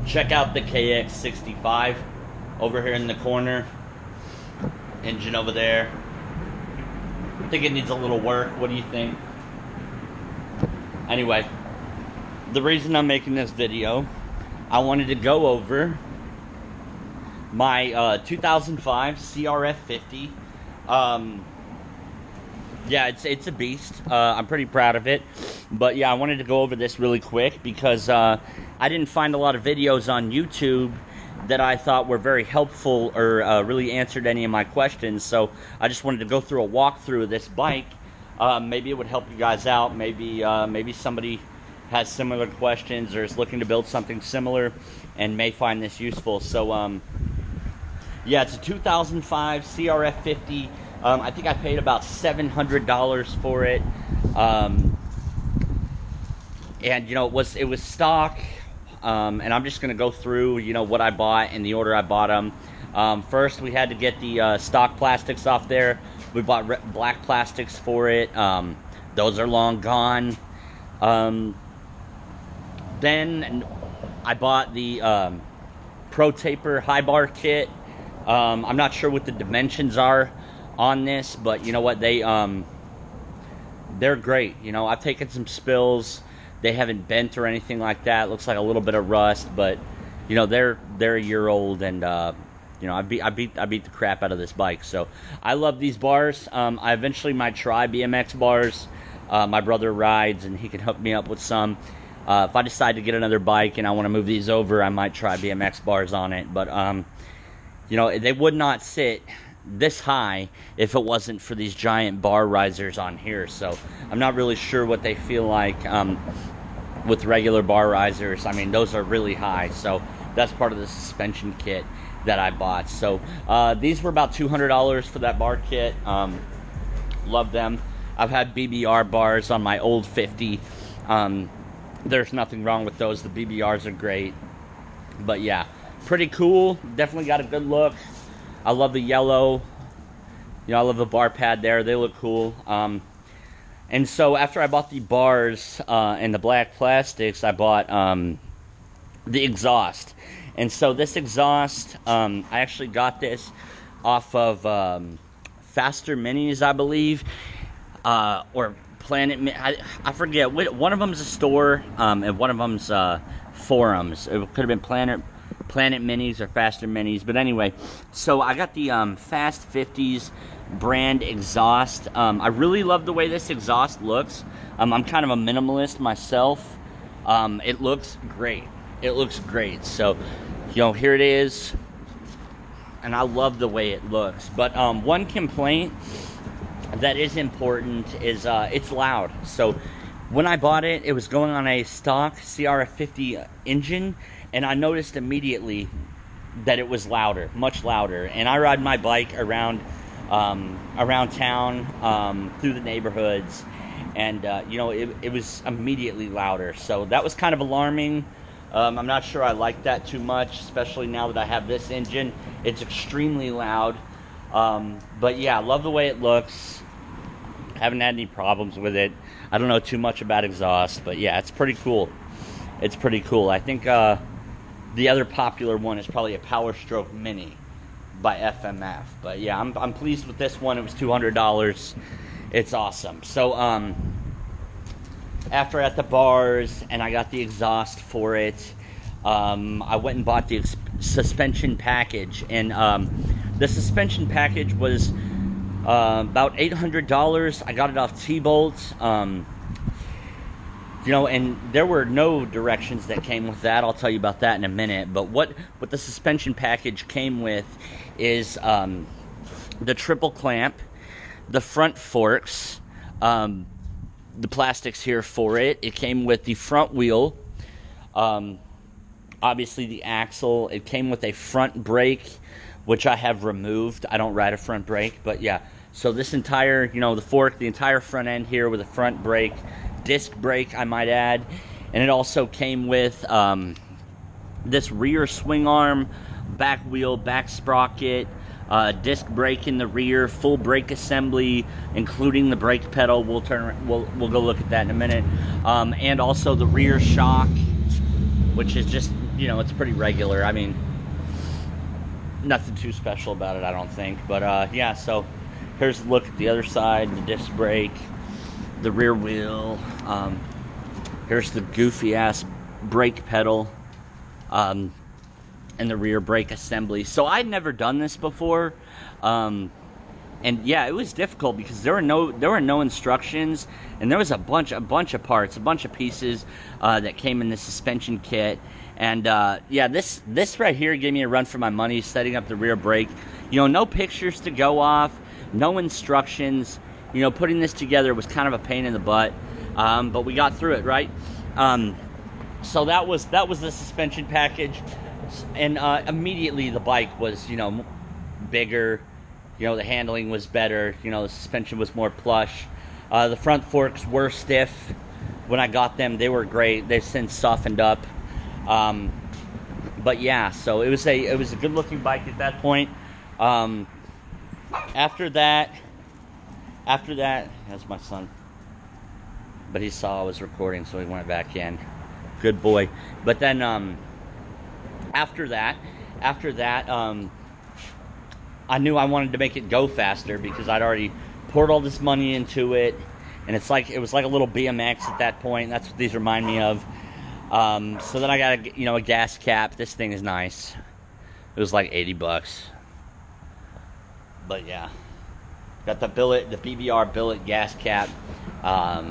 Check out the KX65 over here in the corner. Engine over there. I think it needs a little work. What do you think? Anyway, the reason I'm making this video, I wanted to go over my 2005 CRF 50. Yeah, it's a beast. I'm pretty proud of it. But yeah, I wanted to go over this really quick because I didn't find a lot of videos on YouTube that I thought were very helpful or really answered any of my questions. So I just wanted to go through a walkthrough of this bike. Maybe it would help you guys out. Maybe somebody has similar questions or is looking to build something similar and may find this useful. So yeah, it's a 2005 CRF 50. I think I paid about $700 for it. And you know, it was stock. And I'm just gonna go through, you know, what I bought in the order I bought them. First, we had to get the stock plastics off there. We bought black plastics for it. Those are long gone. Then I bought the Pro Taper high bar kit. I'm not sure what the dimensions are on this, but you know what, they're great. You know, I've taken some spills. They haven't bent or anything like that. It looks like a little bit of rust, but you know, they're a year old, and you know, I beat the crap out of this bike. So I love these bars. I eventually might try BMX bars. My brother rides, and he can hook me up with some. If I decide to get another bike and I want to move these over, I might try BMX bars on it. But you know, they would not sit this high if it wasn't for these giant bar risers on here. So I'm not really sure what they feel like with regular bar risers. I mean, those are really high, so that's part of the suspension kit that I bought. So these were about $200 for that bar kit. Love them. I've had BBR bars on my old 50. There's nothing wrong with those. The BBRs are great. But yeah, pretty cool. Definitely got a good look. I love the yellow. You know, I love the bar pad there. They look cool. And so after I bought the bars and the black plastics, I bought the exhaust. And so this exhaust, I actually got this off of Faster Minis, I believe, or Planet. I forget. One of them's a store, and one of them's forums. It could have been Planet Minis or Faster Minis. But anyway, so I got the Fast 50s brand exhaust. I really love the way this exhaust looks. I'm kind of a minimalist myself. It looks great. It looks great. So, you know, here it is. And I love the way it looks. But one complaint that is important is it's loud. So when I bought it, it was going on a stock CRF 50 engine. And I noticed immediately that it was louder, much louder. And I ride my bike around town, through the neighborhoods, and you know, it was immediately louder. So that was kind of alarming. I'm not sure I like that too much, especially now that I have this engine. It's extremely loud. But yeah, I love the way it looks. Haven't had any problems with it. I don't know too much about exhaust, but yeah, it's pretty cool. It's pretty cool. I think the other popular one is probably a Power Stroke Mini by FMF. But yeah, I'm pleased with this one. It was $200. It's awesome. So after I got the bars and I got the exhaust for it, I went and bought the suspension package. And the suspension package was about $800. I got it off T-Bolt. You know, and there were no directions that came with that. I'll tell you about that in a minute. But what the suspension package came with is the triple clamp, the front forks, the plastics here for it. It came with the front wheel, obviously the axle. It came with a front brake, which I have removed. I don't ride a front brake, but yeah. So this entire, you know, the fork, the entire front end here with a front brake, disc brake, I might add. And it also came with this rear swing arm, back wheel, back sprocket, disc brake in the rear, full brake assembly, including the brake pedal. We'll go look at that in a minute. And also the rear shock. which is just, you know, it's pretty regular. I mean, nothing too special about it, I don't think. But yeah, so here's a look at the other side, the disc brake, the rear wheel. Here's the goofy ass brake pedal, and the rear brake assembly. So I'd never done this before, and yeah, it was difficult because there were no instructions, and there was a bunch of parts, a bunch of pieces that came in the suspension kit. And yeah, this right here gave me a run for my money, setting up the rear brake. You know, no pictures to go off, no instructions. You know, putting this together was kind of a pain in the butt, but we got through it, right? So that was the suspension package, and immediately the bike was, you know, bigger. You know, the handling was better. You know, the suspension was more plush. The front forks were stiff when I got them. They were great. They've since softened up. But yeah, so it was a good looking bike at that point. After that, that's my son. But he saw I was recording, so he went back in. Good boy. But then after that, I knew I wanted to make it go faster because I'd already poured all this money into it, and it was like a little BMX at that point. That's what these remind me of. So then I got a gas cap. This thing is nice. It was like $80. But yeah, got the BBR billet gas cap. All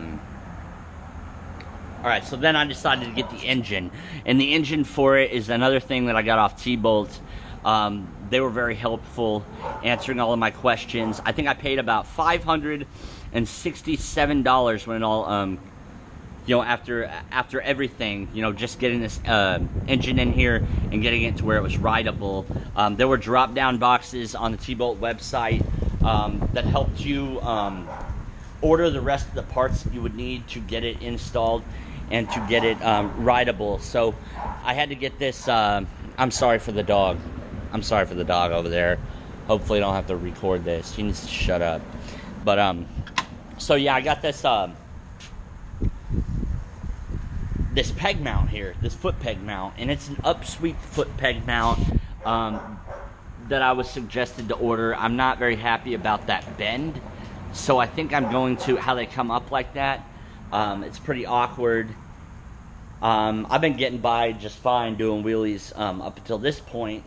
right, so then I decided to get the engine, and the engine for it is another thing that I got off T-Bolt. They were very helpful, answering all of my questions. I think I paid about $567 when it all, you know, after everything, you know, just getting this engine in here and getting it to where it was rideable. There were drop-down boxes on the T-Bolt website that helped you order the rest of the parts that you would need to get it installed and to get it rideable. So I had to get this. I'm sorry for the dog. I'm sorry for the dog over there. Hopefully I don't have to record this. He needs to shut up. But so yeah, I got this this peg mount here, this foot peg mount, and it's an upsweep foot peg mount that I was suggested to order. I'm not very happy about that bend, so I think I'm going to, how they come up like that, it's pretty awkward. I've been getting by just fine doing wheelies up until this point,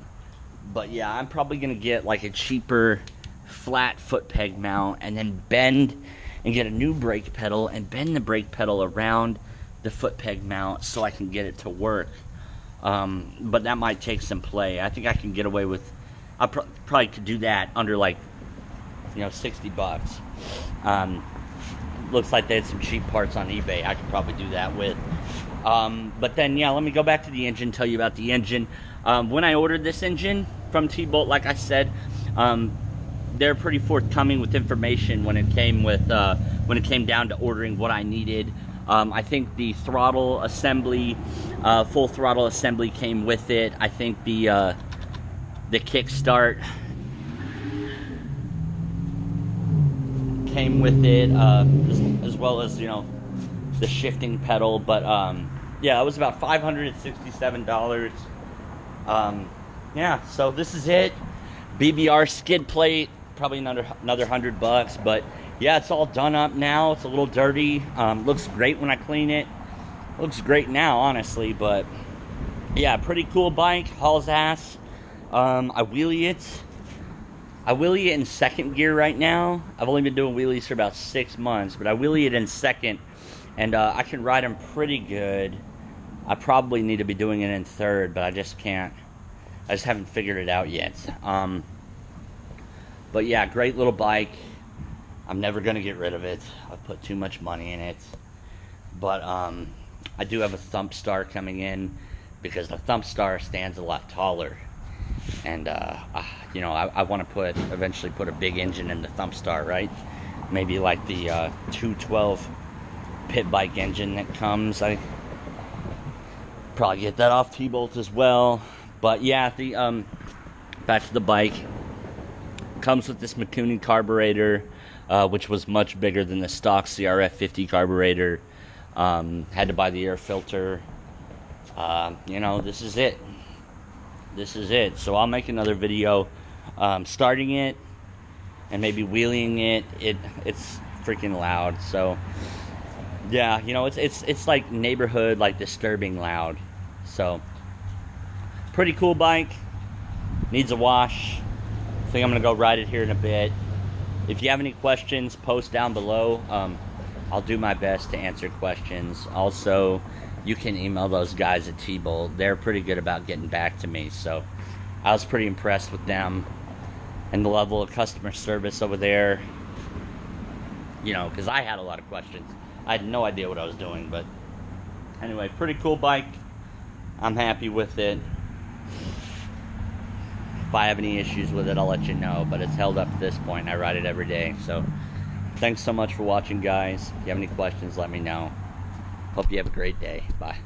but yeah, I'm probably going to get like a cheaper flat foot peg mount and then bend and get a new brake pedal and bend the brake pedal around the foot peg mount so I can get it to work. But that might take some play. I think I can get away with, I probably could do that under like, you know, $60. Looks like they had some cheap parts on eBay I could probably do that with. But then, yeah, let me go back to the engine, tell you about the engine. When I ordered this engine from T-Bolt, like I said, they're pretty forthcoming with information when it came down to ordering what I needed. I think the throttle assembly, full throttle assembly came with it. I think the kickstart came with it, as well as, you know, the shifting pedal. But yeah, it was about $567. Yeah, so this is it. BBR skid plate, probably another $100, but yeah, it's all done up now. It's a little dirty. Looks great when I clean it. Looks great now, honestly, but yeah, pretty cool bike. Hauls ass. I wheelie it. I wheelie it in second gear right now. I've only been doing wheelies for about 6 months, but I wheelie it in second, and I can ride them pretty good. I probably need to be doing it in third, but I just can't. I just haven't figured it out yet. But yeah, great little bike. I'm never going to get rid of it. I've put too much money in it. But I do have a thump star coming in because the thump star stands a lot taller. And, you know, I want to eventually put a big engine in the thump star, right? Maybe like the 212 pit bike engine that comes. I probably get that off T-Bolt as well. But yeah, back to the bike. Comes with this Mikuni carburetor, which was much bigger than the stock CRF 50 carburetor. Had to buy the air filter. you know, this is it. This is it. So I'll make another video starting it and maybe wheeling it. It's freaking loud. So yeah, you know, it's like neighborhood, like disturbing loud. So pretty cool bike. Needs a wash. I think I'm gonna go ride it here in a bit. If you have any questions, post down below. I'll do my best to answer questions. Also, you can email those guys at T-Bolt. They're pretty good about getting back to me. So I was pretty impressed with them and the level of customer service over there. You know, because I had a lot of questions. I had no idea what I was doing. But anyway, pretty cool bike. I'm happy with it. If I have any issues with it, I'll let you know. But it's held up at this point. I ride it every day. So thanks so much for watching, guys. If you have any questions, let me know. Hope you have a great day. Bye.